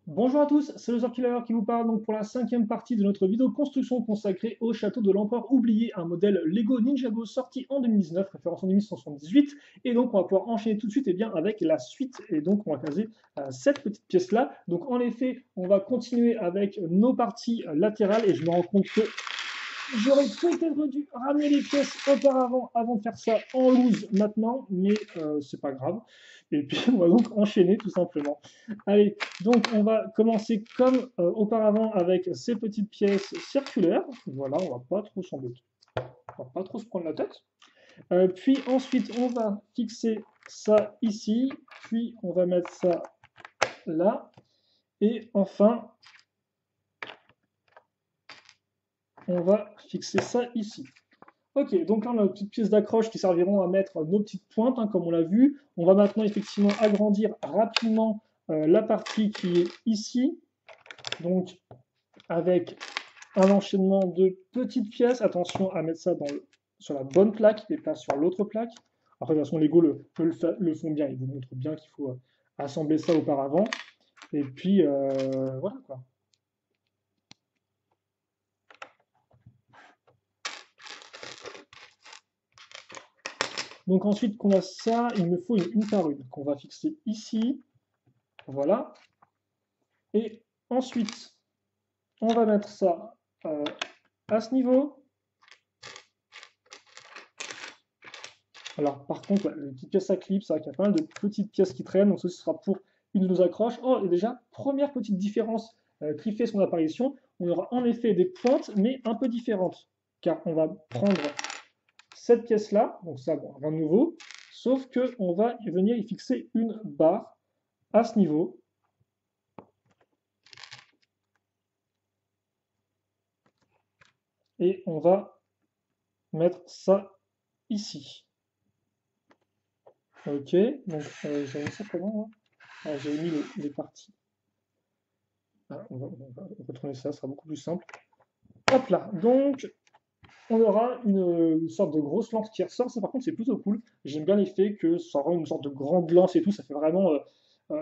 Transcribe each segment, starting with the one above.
Bonjour à tous, c'est le Killer qui vous parle donc pour la cinquième partie de notre vidéo construction consacrée au château de l'Empereur oublié, un modèle Lego Ninjago sorti en 2019, référence en 1878, et donc on va pouvoir enchaîner tout de suite bien, avec la suite, et donc on va caser cette petite pièce-là. Donc en effet, on va continuer avec nos parties latérales, et je me rends compte que j'aurais peut-être dû ramener les pièces auparavant avant de faire ça en loose maintenant, mais c'est pas grave. Et puis on va donc enchaîner tout simplement. Allez, donc on va commencer comme auparavant avec ces petites pièces circulaires. Voilà, on va pas trop s'embêter, on va pas trop se prendre la tête. Puis ensuite on va fixer ça ici, puis on va mettre ça là, et enfin on va fixer ça ici. Ok, donc là on a nos petites pièces d'accroche qui serviront à mettre nos petites pointes, hein, comme on l'a vu. On va maintenant effectivement agrandir rapidement la partie qui est ici, donc avec un enchaînement de petites pièces. Attention à mettre ça sur la bonne plaque et pas sur l'autre plaque. Après, de toute façon, Lego le font bien, ils vous montrent bien qu'il faut assembler ça auparavant. Et puis, voilà quoi. Donc ensuite qu'on a ça, il me faut une par une qu'on va fixer ici. Voilà. Et ensuite, on va mettre ça à ce niveau. Alors, par contre, ouais, les petites pièces à clip, c'est vrai qu'il y a pas mal de petites pièces qui traînent, donc ceci sera pour une de nos accroches. Oh, et déjà, première petite différence qui fait son apparition, on aura en effet des pointes, mais un peu différentes. Car on va prendre cette pièce-là, donc ça, bon, rien de nouveau, sauf qu'on va venir y fixer une barre à ce niveau. Et on va mettre ça ici. Ok, donc j'ai mis ça comment? J'ai mis les parties. Ah, on va retourner ça, ça sera beaucoup plus simple. Hop là, donc on aura une sorte de grosse lance qui ressort. Ça, par contre, c'est plutôt cool. J'aime bien l'effet que ça rend une sorte de grande lance et tout. Ça fait vraiment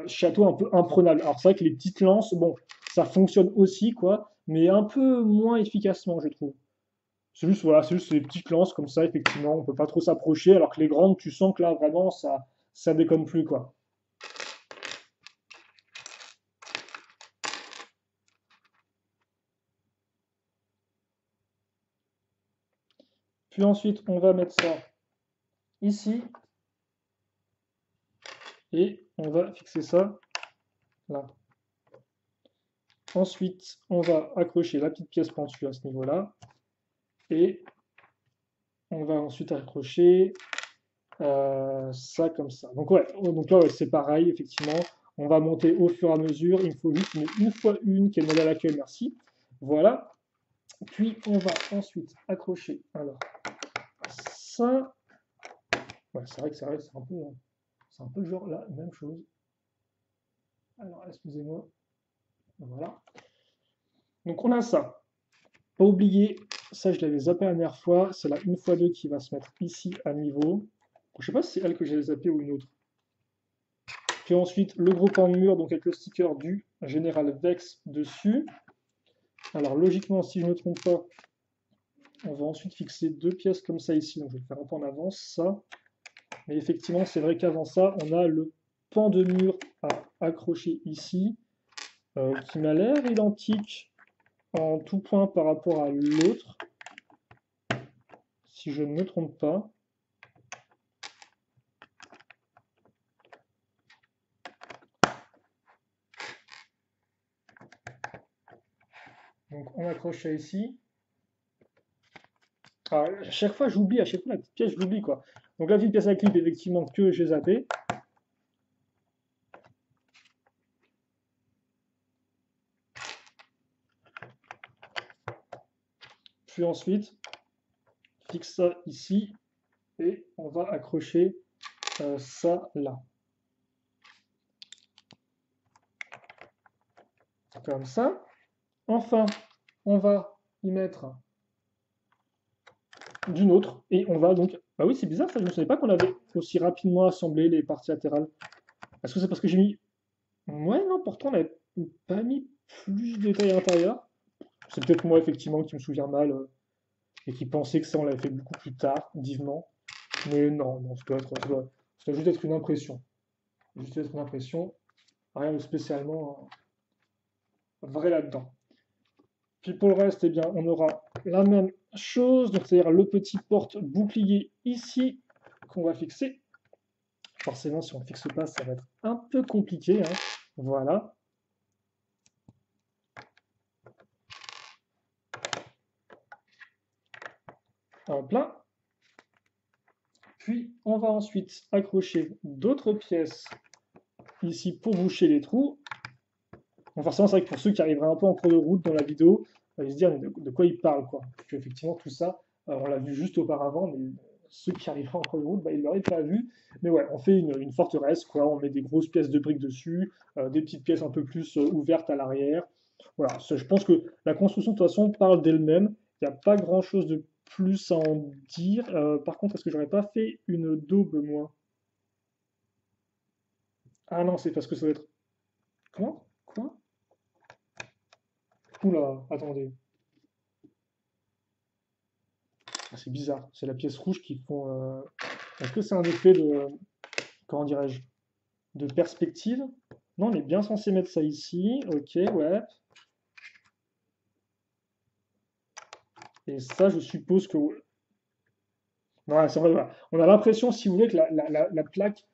château un peu imprenable. Alors, c'est vrai que les petites lances, bon, ça fonctionne aussi, quoi, mais un peu moins efficacement, je trouve. C'est juste, voilà, c'est juste les petites lances comme ça, effectivement, on peut pas trop s'approcher, alors que les grandes, tu sens que là, vraiment, ça déconne plus, quoi. Puis ensuite, on va mettre ça ici, et on va fixer ça là. Ensuite, on va accrocher la petite pièce pentue à ce niveau-là, et on va ensuite accrocher ça comme ça. Donc ouais, donc là ouais, c'est pareil, effectivement, on va monter au fur et à mesure. Il me faut juste une fois une qui est le modèle accueil, merci. Voilà. Puis on va ensuite accrocher. Alors ça, ouais, c'est vrai que c'est un peu le genre la même chose. Alors excusez-moi. Voilà. Donc on a ça. Pas oublier, ça je l'avais zappé la dernière fois, c'est la 1x2 qui va se mettre ici à niveau. Je sais pas si c'est elle que j'ai zappé ou une autre. Puis ensuite le gros pan de mur, donc avec le sticker du Général Vex dessus. Alors logiquement, si je ne me trompe pas, on va ensuite fixer deux pièces comme ça ici. Donc je vais le faire un peu en avance, ça. Mais effectivement, c'est vrai qu'avant ça, on a le pan de mur à accrocher ici, qui m'a l'air identique en tout point par rapport à l'autre, si je ne me trompe pas. Donc on accroche ça ici. Alors, à chaque fois j'oublie, à chaque fois la petite pièce je l'oublie quoi. Donc la petite pièce à clip effectivement que j'ai zappé. Puis ensuite, fixe ça ici et on va accrocher ça là. Comme ça. Enfin, on va y mettre d'une autre et on va donc. Bah oui, c'est bizarre ça, je ne savais pas qu'on avait aussi rapidement assemblé les parties latérales. Est-ce que c'est parce que j'ai mis Ouais, non, pourtant, on n'avait pas mis plus de détails à l'intérieur. C'est peut-être moi, effectivement, qui me souviens mal et qui pensait que ça, on l'avait fait beaucoup plus tardivement. Mais non, non, ça doit juste être une impression. Juste être une impression, rien de spécialement vrai là-dedans. Puis pour le reste, eh bien, on aura la même chose, donc c'est-à-dire le petit porte-bouclier ici qu'on va fixer. Forcément, si on ne fixe pas, ça va être un peu compliqué, hein. Voilà. Hop là. Puis on va ensuite accrocher d'autres pièces ici pour boucher les trous. Bon, forcément, c'est vrai que pour ceux qui arriveraient un peu en cours de route dans la vidéo, ils se dire mais de quoi ils parlent, quoi. Parce qu'effectivement, tout ça, on l'a vu juste auparavant, mais ceux qui arriveraient en cours de route, bah, ils ne l'auraient pas vu. Mais ouais, on fait une forteresse, quoi. On met des grosses pièces de briques dessus, des petites pièces un peu plus ouvertes à l'arrière. Voilà, je pense que la construction, de toute façon, parle d'elle-même. Il n'y a pas grand-chose de plus à en dire. Par contre, est-ce que j'aurais pas fait une daube, moi? Ah non, c'est parce que ça doit être. Comment? Quoi? Oula, attendez. Ah, c'est bizarre, c'est la pièce rouge qui font. Est-ce que c'est un effet de. Comment dirais-je? De perspective? Non, on est bien censé mettre ça ici. Ok, ouais. Et ça, je suppose que. Ouais, c'est vrai, voilà. On a l'impression, si vous voulez, que la plaque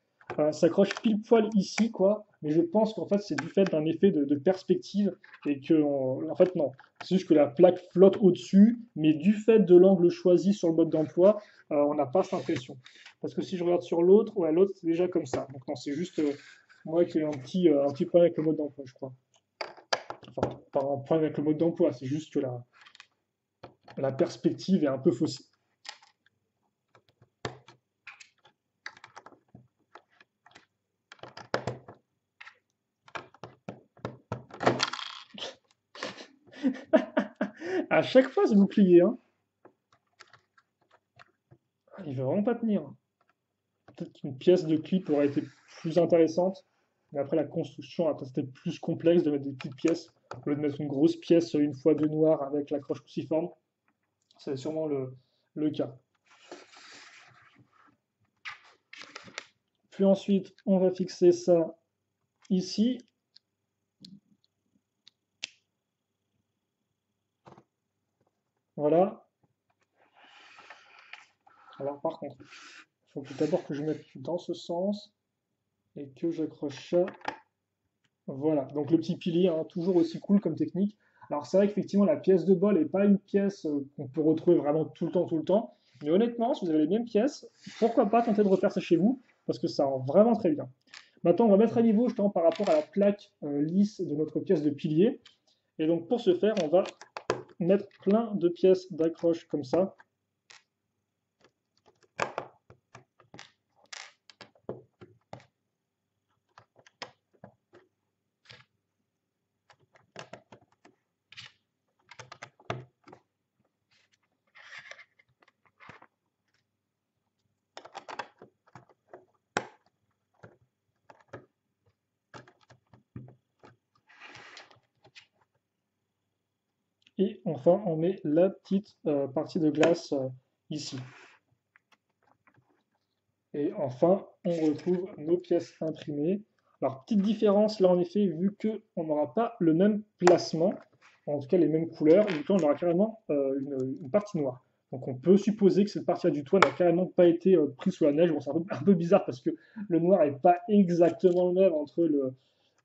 s'accroche pile poil ici, quoi. Mais je pense qu'en fait, c'est du fait d'un effet de perspective et que, en fait, non. C'est juste que la plaque flotte au-dessus, mais du fait de l'angle choisi sur le mode d'emploi, on n'a pas cette impression. Parce que si je regarde sur l'autre, ouais, l'autre, c'est déjà comme ça. Donc, non, c'est juste moi qui ai un petit problème avec le mode d'emploi, je crois. Enfin, pas un problème avec le mode d'emploi, c'est juste que la perspective est un peu faussée. À chaque fois, ce bouclier, hein. Il veut vraiment pas tenir. Peut-être qu'une pièce de clip aurait été plus intéressante, mais après la construction a peut-être été plus complexe de mettre des petites pièces au lieu de mettre une grosse pièce une fois de noir avec l'accroche cruciforme. C'est sûrement le cas. Puis ensuite, on va fixer ça ici. Voilà. Alors par contre, il faut d'abord que je mette dans ce sens et que j'accroche ça. Voilà, donc le petit pilier, hein, toujours aussi cool comme technique. Alors c'est vrai qu'effectivement la pièce de bol n'est pas une pièce qu'on peut retrouver vraiment tout le temps. Mais honnêtement, si vous avez les mêmes pièces, pourquoi pas tenter de refaire ça chez vous, parce que ça rend vraiment très bien. Maintenant, on va mettre à niveau justement par rapport à la plaque lisse de notre pièce de pilier. Et donc pour ce faire, on va mettre plein de pièces d'accroche comme ça. Et enfin, on met la petite partie de glace ici. Et enfin, on retrouve nos pièces imprimées. Alors, petite différence là en effet, vu qu'on n'aura pas le même placement, en tout cas les mêmes couleurs, du coup on aura carrément une partie noire. Donc on peut supposer que cette partie du toit n'a carrément pas été prise sous la neige. Bon, c'est un peu bizarre parce que le noir n'est pas exactement le même entre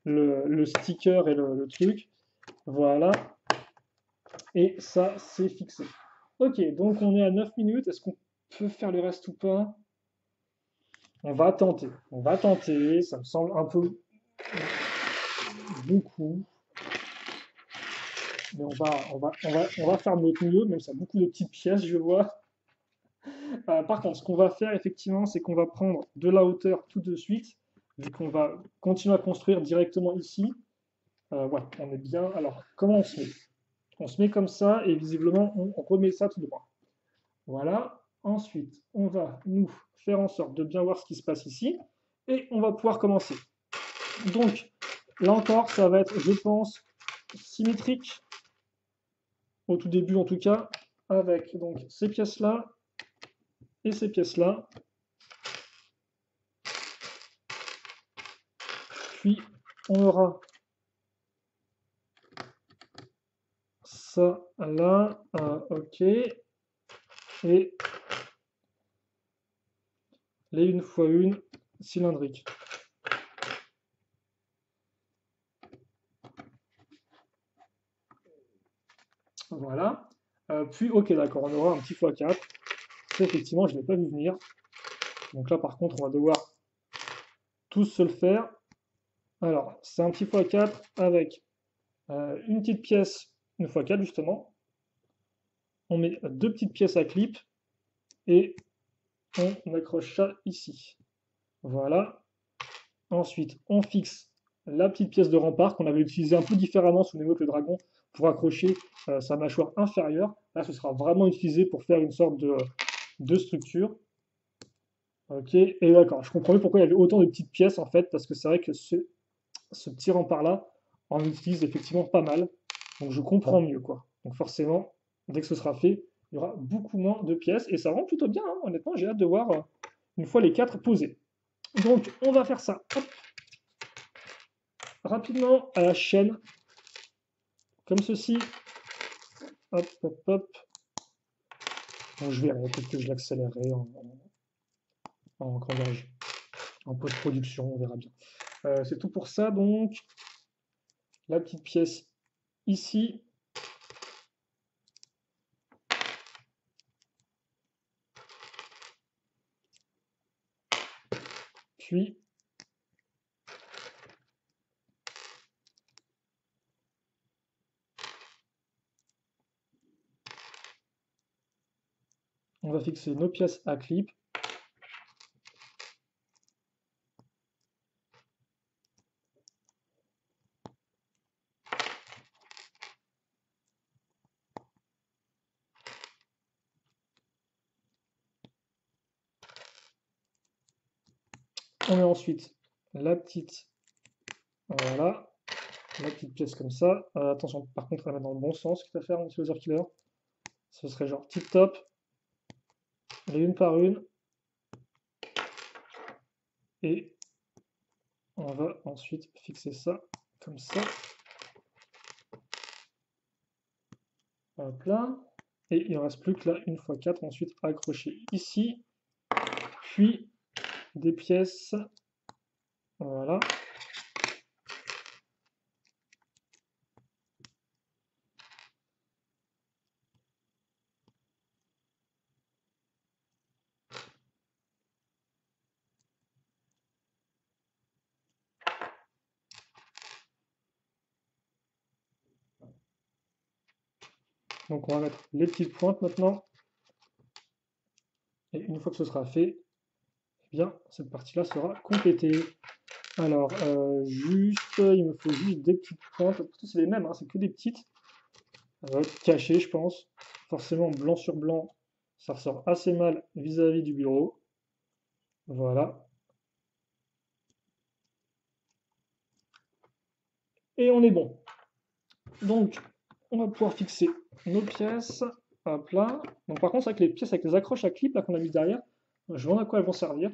le sticker et le truc. Voilà, et ça c'est fixé. Ok, donc on est à 9 minutes. Est-ce qu'on peut faire le reste ou pas? On va tenter, ça me semble un peu beaucoup, mais on va faire de notre mieux, même si ça a beaucoup de petites pièces, je vois. Par contre, ce qu'on va faire effectivement, c'est qu'on va prendre de la hauteur tout de suite, vu qu'on va continuer à construire directement ici. Ouais, on est bien. Alors, comment on se met? On se met comme ça, et visiblement, on remet ça tout droit. Voilà. Ensuite, on va nous faire en sorte de bien voir ce qui se passe ici, et on va pouvoir commencer. Donc, là encore, ça va être, je pense, symétrique, au tout début en tout cas, avec donc ces pièces-là et ces pièces-là. Puis on aura ça là, ok, et les 1x1 cylindriques. Voilà. Puis, ok, d'accord, on aura un petit x4. Ça, effectivement, je ne l'ai pas vu venir. Donc là, par contre, on va devoir tous se le faire. Alors, c'est un petit x4 avec une petite pièce, une x4 justement. On met deux petites pièces à clip et on accroche ça ici. Voilà. Ensuite, on fixe la petite pièce de rempart qu'on avait utilisée un peu différemment sous l'époque le dragon pour accrocher sa mâchoire inférieure. Là, ce sera vraiment utilisé pour faire une sorte de structure. Ok, et d'accord, je comprends mieux pourquoi il y avait autant de petites pièces en fait, parce que c'est vrai que ce petit rempart-là, on utilise effectivement pas mal. Donc je comprends mieux quoi. Donc forcément, dès que ce sera fait, il y aura beaucoup moins de pièces et ça rend plutôt bien, hein. Honnêtement, j'ai hâte de voir une fois les 4 posés. Donc on va faire ça. Hop. Rapidement à la chaîne, comme ceci. Hop, hop, hop. Bon, je verrai, peut-être que je l'accélérerai en post-production, on verra bien. C'est tout pour ça, donc la petite pièce ici. Puis on va fixer nos pièces à clip. On met ensuite la petite, voilà, la petite pièce comme ça. Attention, par contre, à la mettre dans le bon sens, quitte à faire un petit laser killer. Ce serait genre tip top, les une par une. Et on va ensuite fixer ça comme ça. Hop là. Et il ne reste plus que là, une fois 4 ensuite accrocher ici. Puis des pièces, voilà. Donc on va mettre les petites pointes maintenant. Et une fois que ce sera fait, eh bien, cette partie-là sera complétée. Alors, il me faut juste des petites pointes. Pourtant, c'est les mêmes, hein, c'est que des petites. Ça va être caché, je pense. Forcément, blanc sur blanc, ça ressort assez mal vis-à-vis du bureau. Voilà. Et on est bon. Donc, on va pouvoir fixer nos pièces. Hop là. Donc, par contre, c'est vrai que les pièces avec les accroches à clip là qu'on a mis derrière, je vois à quoi elles vont servir.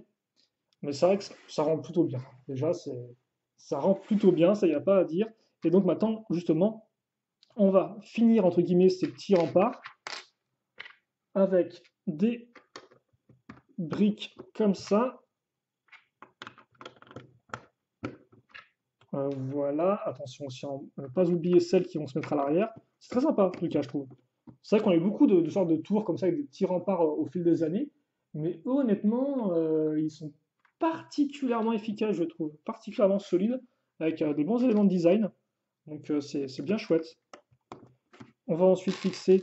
Mais c'est vrai que ça rend plutôt bien. Déjà, ça rend plutôt bien, ça, il n'y a pas à dire. Et donc, maintenant, justement, on va finir, entre guillemets, ces petits remparts avec des briques comme ça. Voilà, attention aussi à ne pas oublier celles qui vont se mettre à l'arrière. C'est très sympa, en tout cas, je trouve. C'est vrai qu'on a eu beaucoup de sortes de tours comme ça, avec des petits remparts au fil des années. Mais eux, honnêtement, ils sont particulièrement efficaces, je trouve. Particulièrement solides, avec des bons éléments de design. Donc c'est bien chouette. On va ensuite fixer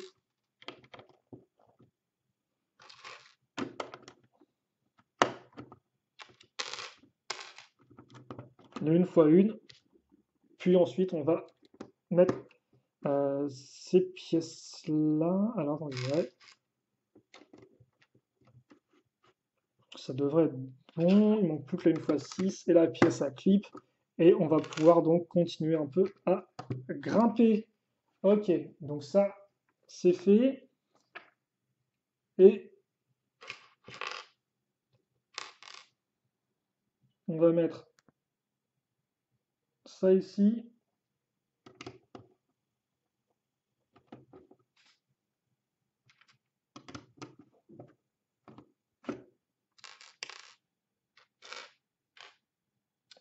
le une fois une. Puis ensuite, on va mettre ces pièces-là. Alors, attendez, ça devrait être bon. Il manque plus que la 1x6 et la pièce à clip. Et on va pouvoir donc continuer un peu à grimper. Ok, donc ça, c'est fait. Et on va mettre ça ici.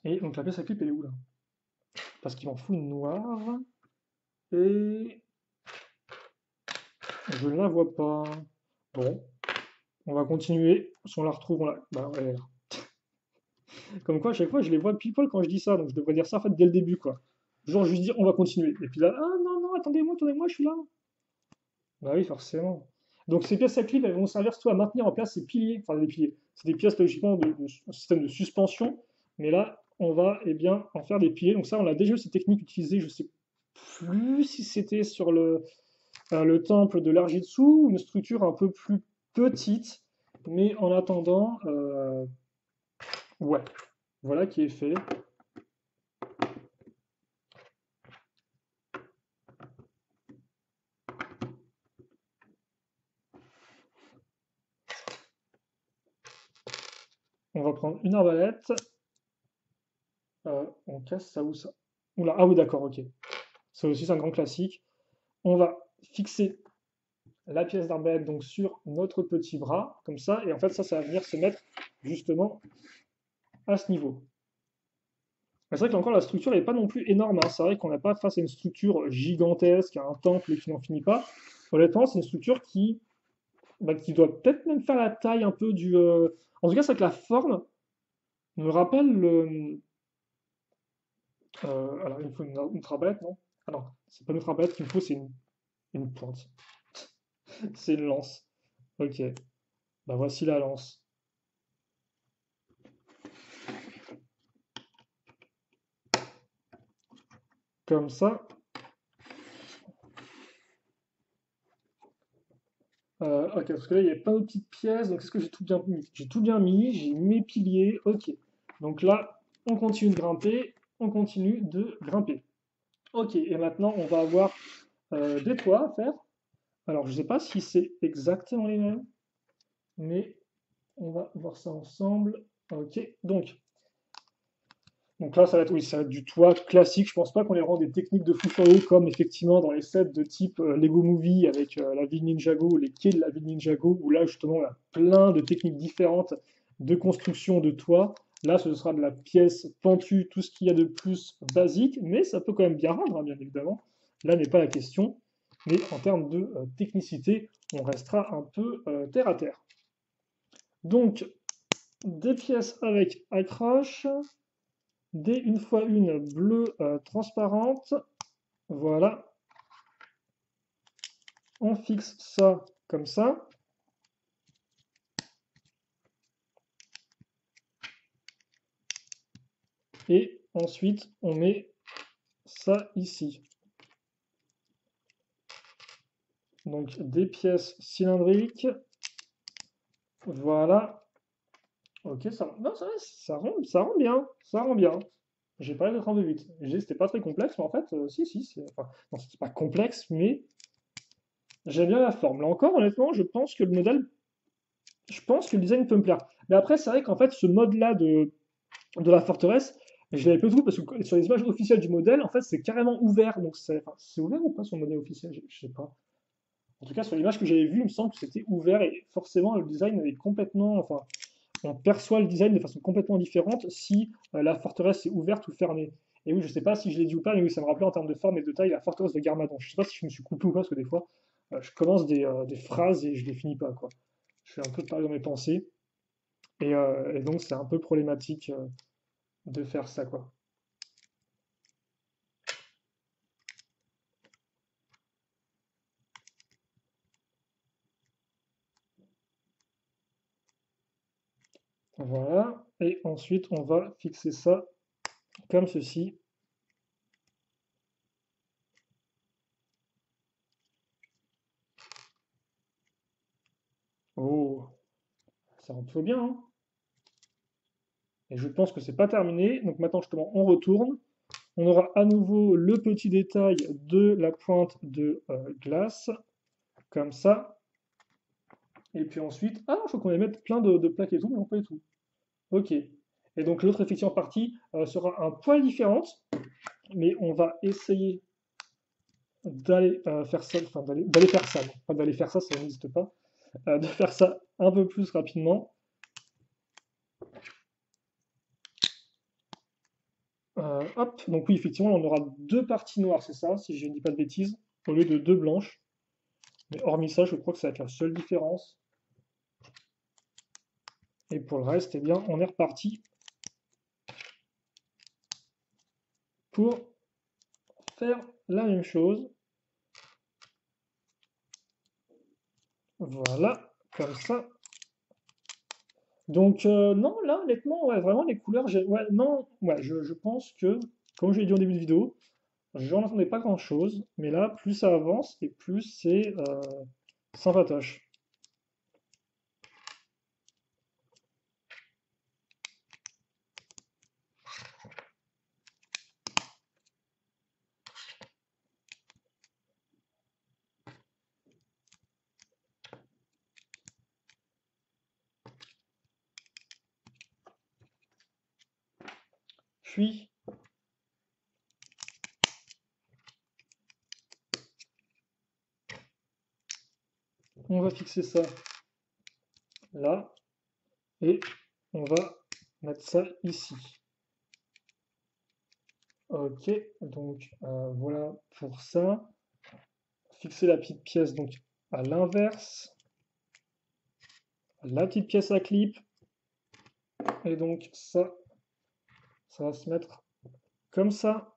Et donc la pièce à clip, elle est où là? Parce qu'il m'en fout une noire. Et je ne la vois pas. Bon, on va continuer. Si on la retrouve, on la... Bah ouais. Comme quoi, à chaque fois, je les vois pile poil quand je dis ça. Donc je devrais dire ça en fait dès le début, quoi. Genre juste dire on va continuer. Et puis là, ah non, non, attendez-moi, je suis là. Bah oui, forcément. Donc ces pièces à clip, elles vont servir surtout à maintenir en place ces piliers. Enfin, des piliers. C'est des pièces logiquement de système de suspension. Mais là, on va eh bien, en faire des piliers. Donc ça, on a déjà eu cette technique utilisée, je sais plus si c'était sur le temple de l'Arjitsu, une structure un peu plus petite. Mais en attendant, ouais, voilà qui est fait. On va prendre une arbalète. On casse ça ou ça? Oula, ah oui, d'accord, ok. Ça aussi, c'est un grand classique. On va fixer la pièce d'arbalète donc sur notre petit bras, comme ça, et en fait, ça va venir se mettre justement à ce niveau. C'est vrai que encore la structure n'est pas non plus énorme, hein. C'est vrai qu'on n'a pas face à une structure gigantesque, à un temple qui n'en finit pas. Honnêtement, c'est une structure qui doit peut-être même faire la taille un peu du. En tout cas, c'est vrai que la forme me rappelle le. Alors, il me faut une arbalète, non? Ah non, c'est pas notre arbalète qu'il me faut, c'est une pointe. C'est une lance. Ok, bah voici la lance. Comme ça. Ok, parce que là, il y a plein de petites pièces. Donc, est-ce que j'ai tout bien mis? J'ai tout bien mis. J'ai mes piliers. Ok. Donc là, on continue de grimper. On continue de grimper. Ok, et maintenant, on va avoir des toits à faire. Alors, je ne sais pas si c'est exactement les mêmes, mais on va voir ça ensemble. Ok, donc là, ça va être, oui, ça va être du toit classique. Je pense pas qu'on ait vraiment des techniques de fou furieux comme effectivement dans les sets de type Lego Movie avec la ville Ninjago, ou les quais de la ville Ninjago, où là justement il y a plein de techniques différentes de construction de toit. Là, ce sera de la pièce pentue, tout ce qu'il y a de plus basique, mais ça peut quand même bien rendre, hein, bien évidemment. Là n'est pas la question, mais en termes de technicité, on restera un peu terre à terre. Donc, des pièces avec accroche, des une fois une bleue transparente. Voilà. On fixe ça comme ça. Et ensuite, on met ça ici. Donc des pièces cylindriques. Voilà. Ok, non, ça rend bien. Ça rend bien. J'ai pas d'être un peu vite. C'était pas très complexe, mais en fait, si, enfin, non, c'était pas complexe, mais j'aime bien la forme. Là encore, honnêtement, je pense que le design peut me plaire. Mais après, c'est vrai qu'en fait, ce mode-là de la forteresse, je l'avais peu trouvé parce que sur les images officielles du modèle, en fait, c'est carrément ouvert. Donc, c'est ouvert ou pas sur le modèle officiel? Je sais pas. En tout cas, sur l'image que j'avais vue, il me semble que c'était ouvert et forcément, le design est complètement. Enfin, on perçoit le design de façon complètement différente si la forteresse est ouverte ou fermée. Et oui, je sais pas si je l'ai dit ou pas, mais oui, ça me rappelait en termes de forme et de taille la forteresse de Garmadon. Je sais pas si je me suis coupé ou pas, parce que des fois, je commence des phrases et je les finis pas, quoi. Je suis un peu perdu dans mes pensées. Et donc, c'est un peu problématique de faire ça, quoi. Voilà. Et ensuite, on va fixer ça comme ceci. Oh, ça rend plutôt bien, hein. Et je pense que c'est pas terminé. Donc maintenant, justement, on retourne. On aura à nouveau le petit détail de la pointe de glace, comme ça. Et puis ensuite, ah, je crois qu'on va mettre plein de plaques et tout, mais non pas du tout. Ok. Et donc l'autre effectivement partie sera un poil différente, mais on va essayer d'aller faire ça, enfin d'aller faire ça, non, pas d'aller faire ça, ça n'existe pas, de faire ça un peu plus rapidement. Hop, donc oui, effectivement, on aura deux parties noires, c'est ça, si je ne dis pas de bêtises, au lieu de deux blanches. Mais hormis ça, je crois que ça va être la seule différence. Et pour le reste, eh bien, on est reparti pour faire la même chose. Voilà, comme ça. Donc, non, là, honnêtement, ouais, vraiment, les couleurs, ouais, non, ouais, je pense que, comme je l'ai dit au début de vidéo, j'en attendais pas grand-chose, mais là, plus ça avance et plus c'est sympatoche. Puis, on va fixer ça là, et on va mettre ça ici. Ok, donc voilà pour ça. Fixer la petite pièce donc à l'inverse, la petite pièce à clip, et donc ça va se mettre comme ça.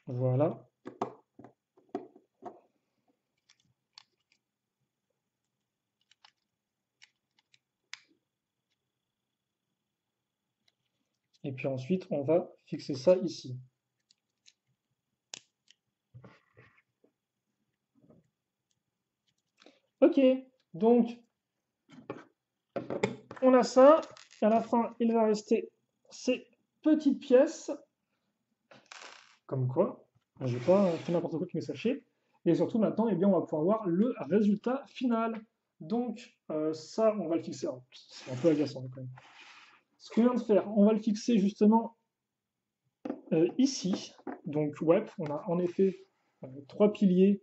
Voilà. Et puis ensuite, on va fixer ça ici. Ok, donc on a ça. À la fin, il va rester ces petites pièces. Comme quoi, j'ai pas fait n'importe quoi avec mes sachets. Et surtout maintenant, eh bien, on va pouvoir voir le résultat final. Donc ça, on va le fixer. C'est un peu agaçant quand même. Ce qu'on vient de faire, on va le fixer justement ici. Donc ouais, on a en effet trois piliers.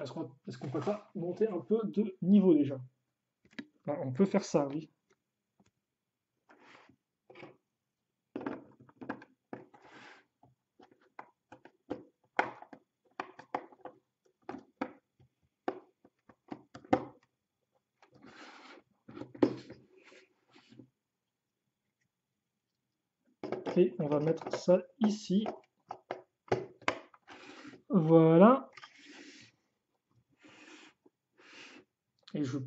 Est-ce qu'on peut pas monter un peu de niveau déjà? Ah, on peut faire ça, oui. Et on va mettre ça ici. Voilà. Et je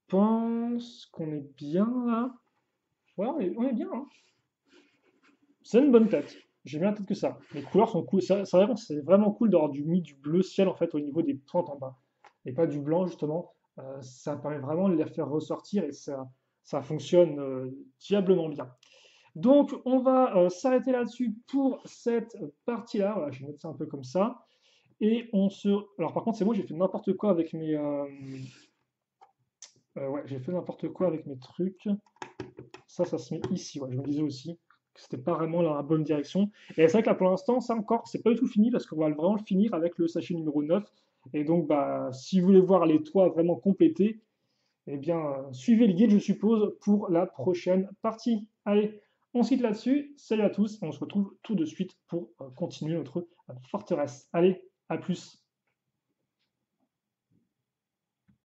pense qu'on est bien là. Ouais, on est bien, hein. C'est une bonne tête. J'ai bien la tête que ça. Les couleurs sont cool. C'est vraiment cool d'avoir du bleu ciel en fait au niveau des pointes en bas. Et pas du blanc justement. Ça permet vraiment de les faire ressortir et ça fonctionne diablement bien. Donc on va s'arrêter là-dessus pour cette partie-là. Voilà, je vais mettre ça un peu comme ça. Et on se. Alors par contre, c'est moi, j'ai fait n'importe quoi avec mes. Ouais, j'ai fait n'importe quoi avec mes trucs. Ça se met ici. Ouais, je me disais aussi que c'était pas vraiment la bonne direction. Et c'est vrai que là, pour l'instant, ça encore, c'est pas du tout fini parce qu'on va vraiment le finir avec le sachet numéro 9. Et donc, bah, si vous voulez voir les toits vraiment complétés, eh bien, suivez le guide, je suppose, pour la prochaine partie. Allez, on se quitte là-dessus. Salut à tous. On se retrouve tout de suite pour continuer notre forteresse. Allez, à plus.